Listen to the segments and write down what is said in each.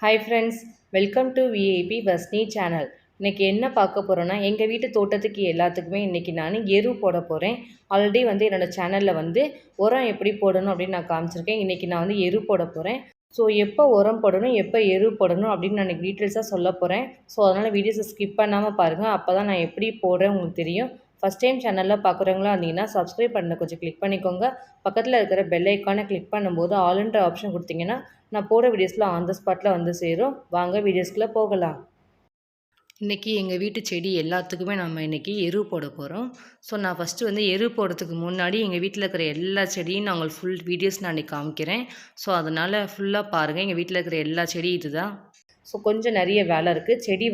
Hi friends, welcome to VIP வஸ்னி channel. இன்றைக்கி என்ன பார்க்க போகிறோன்னா, எங்கள் வீட்டு தோட்டத்துக்கு எல்லாத்துக்குமே இன்றைக்கி நான் எரு போட போகிறேன். ஆல்ரெடி என்னோடய சேனலில் உரம் எப்படி போடணும் அப்படின்னு நான் காமிச்சிருக்கேன். இன்றைக்கி நான் எரு போட போகிறேன். ஸோ எப்போ உரம் போடணும், எப்போ எரு போடணும் அப்படின்னு நான் இன்றைக்கி டீட்டெயில்ஸாக சொல்ல போகிறேன். ஸோ அதனால் வீடியோஸை ஸ்கிப் பண்ணாமல் பாருங்கள். அப்போ தான் நான் எப்படி போடுறேன் உங்களுக்கு தெரியும். ஃபஸ்ட் டைம் சேனலில் பார்க்குறவங்களா இருந்தீங்கன்னா சப்ஸ்கிரைப் பண்ண கொஞ்சம் கிளிக் பண்ணிக்கோங்க. பக்கத்தில் இருக்கிற பெல் ஐக்கானை கிளிக் பண்ணும்போது ஆல்ன்ற ஆப்ஷன் கொடுத்தீங்கன்னா நான் போடுற வீடியோஸில் ஆன் த ஸ்பாட்டில் சேரும். வாங்க வீடியோஸ்குள்ளே போகலாம். இன்றைக்கி எங்கள் வீட்டு செடி எல்லாத்துக்குமே நம்ம இன்றைக்கி எரு போட போகிறோம். ஸோ நான் ஃபஸ்ட்டு எரு போடுறதுக்கு முன்னாடி எங்கள் வீட்டில் இருக்கிற எல்லா செடியும் நான் உங்களுக்கு ஃபுல் வீடியோஸ் நான் இன்றைக்கி காமிக்கிறேன். ஸோ அதனால் ஃபுல்லாக பாருங்கள். எங்கள் வீட்டில் இருக்கிற எல்லா செடியும் இது தான். ஸோ கொஞ்சம் நிறைய வேலை இருக்குது. செடி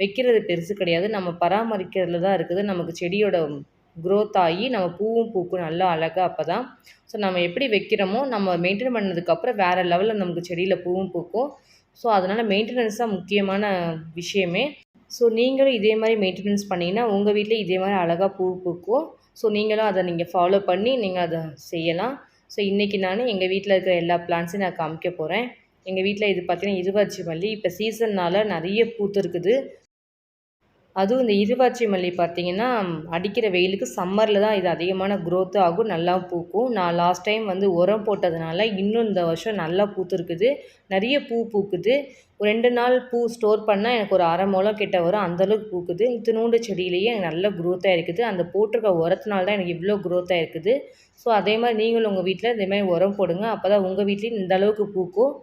வைக்கிறது பெருசு கிடையாது, நம்ம பராமரிக்கிறதுல தான் இருக்குது. நமக்கு செடியோட க்ரோத் ஆகி நம்ம பூவும் பூக்கும் நல்லா அழகாக. அப்போ தான் ஸோ நம்ம எப்படி வைக்கிறோமோ நம்ம மெயின்டைன் பண்ணதுக்கப்புறம் வேறு லெவலில் நமக்கு செடியில் பூவும் பூக்கும். ஸோ அதனால் மெயின்டெனன்ஸ் தான் முக்கியமான விஷயமே. ஸோ நீங்களும் இதே மாதிரி மெயின்டெனன்ஸ் பண்ணிங்கன்னா உங்கள் வீட்டில் இதே மாதிரி அழகாக பூ பூக்கும். ஸோ நீங்களும் அதை ஃபாலோ பண்ணி நீங்கள் அதை செய்யலாம். ஸோ இன்றைக்கி நான் எங்கள் வீட்டில் இருக்கிற எல்லா பிளான்ட்ஸையும் நான் காமிக்க போகிறேன். எங்கள் வீட்டில் இது பார்த்திங்கன்னா இருவாச்சி மல்லி இப்போ சீசன்னால் நிறைய பூத்து இருக்குது. அதுவும் இந்த இருவாச்சி மல்லி பார்த்திங்கன்னா அடிக்கிற வெயிலுக்கு சம்மரில் தான் இது அதிகமான க்ரோத்து ஆகும், நல்லா பூக்கும். நான் லாஸ்ட் டைம் உரம் போட்டதுனால இன்னும் இந்த வருஷம் நல்லா பூத்துருக்குது, நிறைய பூ பூக்குது. ஒரு 2 நாள் பூ ஸ்டோர் பண்ணால் எனக்கு ஒரு அரை முழம் கிட்ட வரும், அந்தளவுக்கு பூக்குது. இத்தினூண்டு செடியிலேயே எனக்கு நல்ல க்ரோத்தாக இருக்குது. அந்த போட்டிருக்க உரத்தினால தான் எனக்கு இவ்வளோ க்ரோத்தாக இருக்குது. ஸோ அதே மாதிரி நீங்களும் உங்கள் வீட்டில் இதேமாதிரி உரம் போடுங்க, அப்போ தான் உங்கள் வீட்லேயும் இந்த அளவுக்கு பூக்கும்.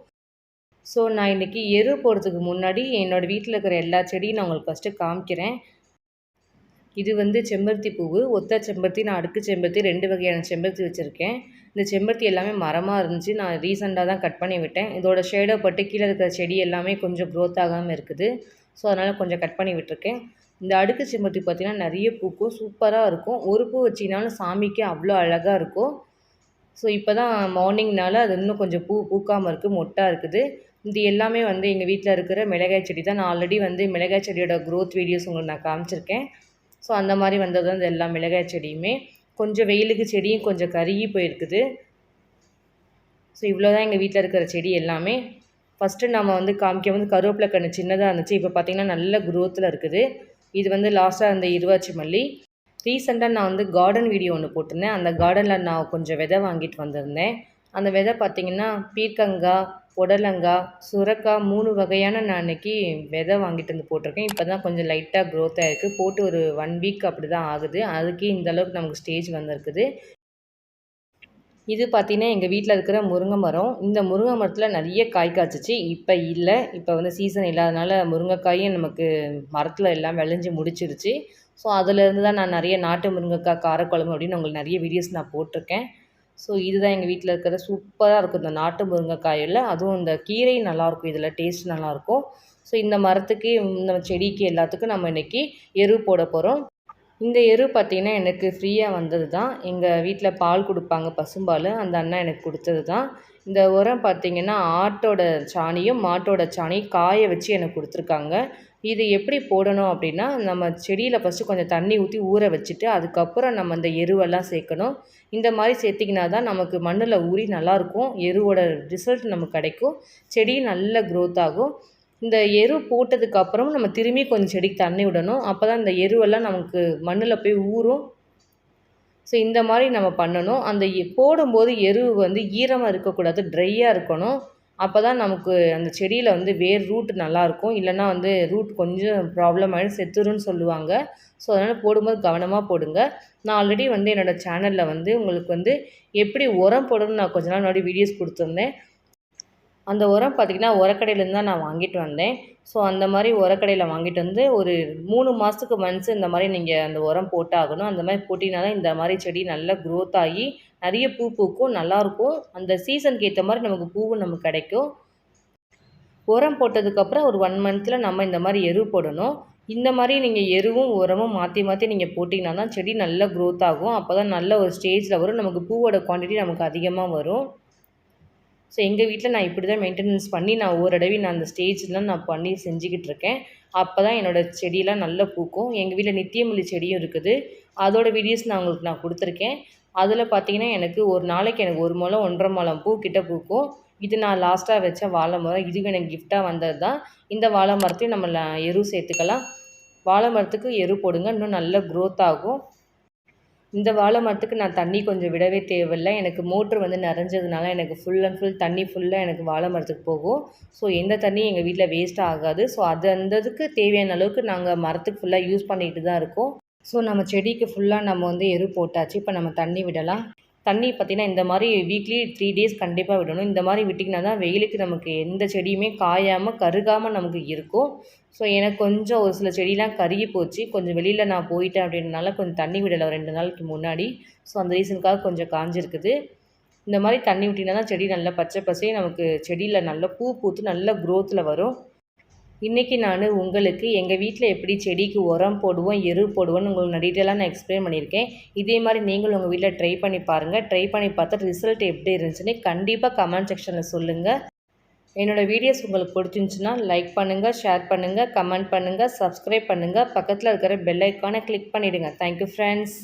ஸோ நான் இன்றைக்கி எரு போடுறதுக்கு முன்னாடி என்னோடய வீட்டில் இருக்கிற எல்லா செடியும் நான் உங்களுக்கு ஃபஸ்ட்டு காமிக்கிறேன். இது செம்பருத்தி பூவு, ஒத்த செம்பருத்தி, நான் அடுக்கு செம்பருத்தி 2 வகையான செம்பருத்தி வச்சுருக்கேன். இந்த செம்பருத்தி எல்லாமே மரமாக இருந்துச்சு, நான் ரீசெண்டாக தான் கட் பண்ணி விட்டேன். இதோட ஷேடோ பட்டு கீழே இருக்கிற செடி எல்லாமே கொஞ்சம் க்ரோத் ஆகாமல் இருக்குது. ஸோ அதனால் கொஞ்சம் கட் பண்ணி விட்டுருக்கேன். இந்த அடுக்கு செம்பருத்தி பார்த்திங்கன்னா நிறைய பூக்கும், சூப்பராக இருக்கும். ஒரு பூ வச்சிங்கனாலும் சாமிக்கு அவ்வளோ அழகாக இருக்கும். ஸோ இப்போ தான் மார்னிங்னால அது இன்னும் கொஞ்சம் பூ பூக்காமல் இருக்குது, மொட்டாக இருக்குது. இது எல்லாமே எங்கள் வீட்டில் இருக்கிற மிளகாய் செடி தான். நான் ஆல்ரெடி மிளகாய் செடியோட க்ரோத் வீடியோஸ் உங்களுக்கு நான் காமிச்சிருக்கேன். ஸோ அந்த மாதிரி வந்தது தான் இந்த எல்லா மிளகாய் செடியுமே. கொஞ்சம் வெயிலுக்கு செடியும் கொஞ்சம் கருகி போயிருக்குது. ஸோ இவ்வளோ தான் எங்கள் வீட்டில் இருக்கிற செடி எல்லாமே. ஃபஸ்ட்டு நம்ம காமிக்க கருவேப்பிலை கன்று சின்னதாக இருந்துச்சு, இப்போ பார்த்திங்கன்னா நல்ல க்ரோத்தில் இருக்குது. இது லாஸ்ட்டாக இருந்த இருவாச்சி மல்லி. ரீசெண்டாக நான் கார்டன் வீடியோ ஒன்று போட்டிருந்தேன். அந்த கார்டனில் நான் கொஞ்சம் விதை வாங்கிட்டு வந்திருந்தேன். அந்த விதை பார்த்திங்கன்னா பீர்க்கங்காய், புடலங்காய், சுரக்காய் 3 வகையான நான் அன்றைக்கி விதை வாங்கிட்டு போட்டிருக்கேன். இப்போ தான் கொஞ்சம் லைட்டாக க்ரோத்தாக இருக்குது. போட்டு ஒரு 1 வீக் அப்படி தான் ஆகுது. அதுக்கே இந்தளவுக்கு நமக்கு ஸ்டேஜ் வந்திருக்குது. இது பார்த்திங்கன்னா எங்கள் வீட்டில் இருக்கிற முருங்கை மரம். இந்த முருங்கை மரத்தில் நிறைய காய் காய்ச்சிச்சு, இப்போ இல்லை. இப்போ சீசன் இல்லாதனால முருங்கைக்காயும் நமக்கு மரத்தில் எல்லாம் விளைஞ்சி முடிச்சிருச்சு. ஸோ அதிலேருந்து தான் நான் நிறைய நாட்டு முருங்கைக்காய் காரக்குழம்பு அப்படின்னு உங்களுக்கு நிறைய வீடியோஸ் நான் போட்டிருக்கேன். ஸோ இதுதான் எங்கள் வீட்டில் இருக்கிறது. சூப்பராக இருக்கும் இந்த நாட்டு முருங்கைக்காயில். அதுவும் இந்த கீரை நல்லாயிருக்கும், இதில் டேஸ்ட் நல்லாயிருக்கும். ஸோ இந்த மரத்துக்கு, இந்த செடிக்கு எல்லாத்துக்கும் நம்ம இன்றைக்கி எரு போட போகிறோம். இந்த எரு பார்த்திங்கன்னா எனக்கு ஃப்ரீயாக வந்தது தான். எங்கள் வீட்டில் பால் கொடுப்பாங்க, பசும்பால். அந்த அண்ணா எனக்கு கொடுத்தது தான். இந்த உரம் பார்த்திங்கன்னா ஆட்டோட சாணியும் மாட்டோட சாணியும் காய வச்சு எனக்கு கொடுத்துருக்காங்க. இது எப்படி போடணும் அப்படின்னா, நம்ம செடியில் ஃபஸ்ட்டு கொஞ்சம் தண்ணி ஊற்றி ஊற வச்சுட்டு அதுக்கப்புறம் நம்ம இந்த எருவெல்லாம் சேர்க்கணும். இந்த மாதிரி சேர்த்திங்கன்னா தான் நமக்கு மண்ணில் ஊறி நல்லாயிருக்கும். எருவோட ரிசல்ட் நமக்கு கிடைக்கும், செடி நல்ல க்ரோத் ஆகும். இந்த எரு போட்டதுக்கப்புறம் நம்ம திரும்பி கொஞ்சம் செடிக்கு தண்ணி விடணும். அப்போ தான் இந்த எருவெல்லாம் நமக்கு மண்ணில் போய் ஊறும். ஸோ இந்த மாதிரி நம்ம பண்ணணும். அந்த போடும்போது எரு ஈரமாக இருக்கக்கூடாது, ட்ரையாக இருக்கணும். அப்போ தான் நமக்கு அந்த செடியில் வேர் ரூட் நல்லாயிருக்கும். இல்லைன்னா ரூட் கொஞ்சம் ப்ராப்ளம் ஆகிடும், செத்துருன்னு சொல்லுவாங்க. ஸோ அதனால் போடும்போது கவனமாக போடுங்க. நான் ஆல்ரெடி என்னோடய சேனலில் உங்களுக்கு எப்படி உரம் போடணும்னு நான் கொஞ்ச நாள் முன்னாடி வீடியோஸ் கொடுத்துருந்தேன். அந்த உரம் பார்த்திங்கன்னா உரக்கடையிலேருந்து தான் நான் வாங்கிட்டு வந்தேன். ஸோ அந்த மாதிரி உரக்கடையில் வாங்கிட்டு ஒரு 3 மாதத்துக்கு ஒன்ஸ் இந்த மாதிரி நீங்கள் அந்த உரம் போட்டாகணும். அந்த மாதிரி போட்டிங்கன்னா தான் இந்த மாதிரி செடி நல்லா க்ரோத் ஆகி நிறைய பூ பூக்கும், நல்லாயிருக்கும். அந்த சீசனுக்கு ஏற்ற மாதிரி நமக்கு பூவும் நமக்கு கிடைக்கும். உரம் போட்டதுக்கப்புறம் ஒரு 1 மந்த்தில் நம்ம இந்த மாதிரி எரு போடணும். இந்த மாதிரி நீங்கள் எருவும் உரமும் மாற்றி மாற்றி நீங்கள் போட்டிங்கன்னா தான் செடி நல்லா க்ரோத் ஆகும். அப்போ தான் நல்ல ஒரு ஸ்டேஜில் வரும், நமக்கு பூவோட குவான்டிட்டி நமக்கு அதிகமாக வரும். ஸோ எங்கள் வீட்டில் நான் இப்படி தான் மெயின்டெனன்ஸ் பண்ணி நான் நான் அந்த ஸ்டேஜ்லாம் நான் பண்ணி செஞ்சுக்கிட்டு இருக்கேன். அப்போ தான் என்னோடய செடியெலாம் நல்லா பூக்கும். எங்கள் வீட்டில் நித்தியமல்லி செடியும் இருக்குது. அதோட வீடியோஸ் நான் உங்களுக்கு கொடுத்துருக்கேன். அதில் பார்த்திங்கன்னா எனக்கு ஒரு நாளைக்கு எனக்கு 1 முழம் 1.5 முழம் பூ கிட்ட பூக்கும். இது நான் லாஸ்ட்டாக வச்ச வாழை மரம். இதுவும் எனக்கு கிஃப்டாக வந்தது தான். இந்த வாழை மரத்தையும் நம்ம எரு சேர்த்துக்கலாம். வாழை மரத்துக்கு எரு போடுங்க, இன்னும் நல்ல க்ரோத் ஆகும். இந்த வாழை மரத்துக்கு நான் தண்ணி கொஞ்சம் விடவே தேவையில்லை. எனக்கு மோட்ரு வந்து நிறைஞ்சதுனால எனக்கு ஃபுல் அண்ட் ஃபுல் தண்ணி ஃபுல்லாக எனக்கு வாழை மரத்துக்கு போகும். ஸோ எந்த தண்ணியும் எங்கள் வீட்டில் வேஸ்ட் ஆகாது. ஸோ அது அந்த இதுக்கு தேவையான அளவுக்கு நாங்கள் மரத்துக்கு ஃபுல்லாக யூஸ் பண்ணிக்கிட்டு தான் இருக்கோம். ஸோ நம்ம செடிக்கு ஃபுல்லாக நம்ம வந்து எரு போட்டாச்சு. இப்போ நம்ம தண்ணி விடலாம். தண்ணி பார்த்திங்கன்னா இந்த மாதிரி வீக்லி 3 டேஸ் கண்டிப்பாக விடணும். இந்த மாதிரி விட்டிங்கன்னா தான் வெயிலுக்கு நமக்கு எந்த செடியுமே காயாமல் கருகாமல் நமக்கு இருக்கும். ஸோ எனக்கு கொஞ்சம் ஒரு சில செடியெலாம் கருகி போச்சு. கொஞ்சம் வெளியில் நான் போயிட்டேன் அப்படின்றனால கொஞ்சம் தண்ணி விடலை 2 நாளைக்கு முன்னாடி. ஸோ அந்த ரீசனுக்காக கொஞ்சம் காஞ்சிருக்குது. இந்த மாதிரி தண்ணி விட்டிங்கன்னா தான் செடி நல்லா பச்சை பசேல்னு நமக்கு செடியில் நல்லா பூ பூத்து நல்ல க்ரோத்தில் வரும். இன்றைக்கி நான் உங்களுக்கு எங்கள் வீட்டில் எப்படி செடிக்கு உரம் போடுவோம், எரு போடுவோன்னு உங்களுக்கு டீட்டெயிலாக நான் எக்ஸ்பிளைன் பண்ணியிருக்கேன். இதே மாதிரி நீங்களும் உங்கள் வீட்டில் ட்ரை பண்ணி பாருங்கள். ட்ரை பண்ணி பார்த்துட்டு ரிசல்ட் எப்படி இருந்துச்சுன்னு கண்டிப்பாக கமெண்ட் செக்ஷனில் சொல்லுங்கள். என்னோடய வீடியோஸ் உங்களுக்கு பிடிச்சிருந்துச்சுன்னா லைக் பண்ணுங்கள், ஷேர் பண்ணுங்கள், கமெண்ட் பண்ணுங்கள், சப்ஸ்கிரைப் பண்ணுங்கள். பக்கத்தில் இருக்கிற பெல் ஐக்கானை கிளிக் பண்ணிவிடுங்க. Thank you friends.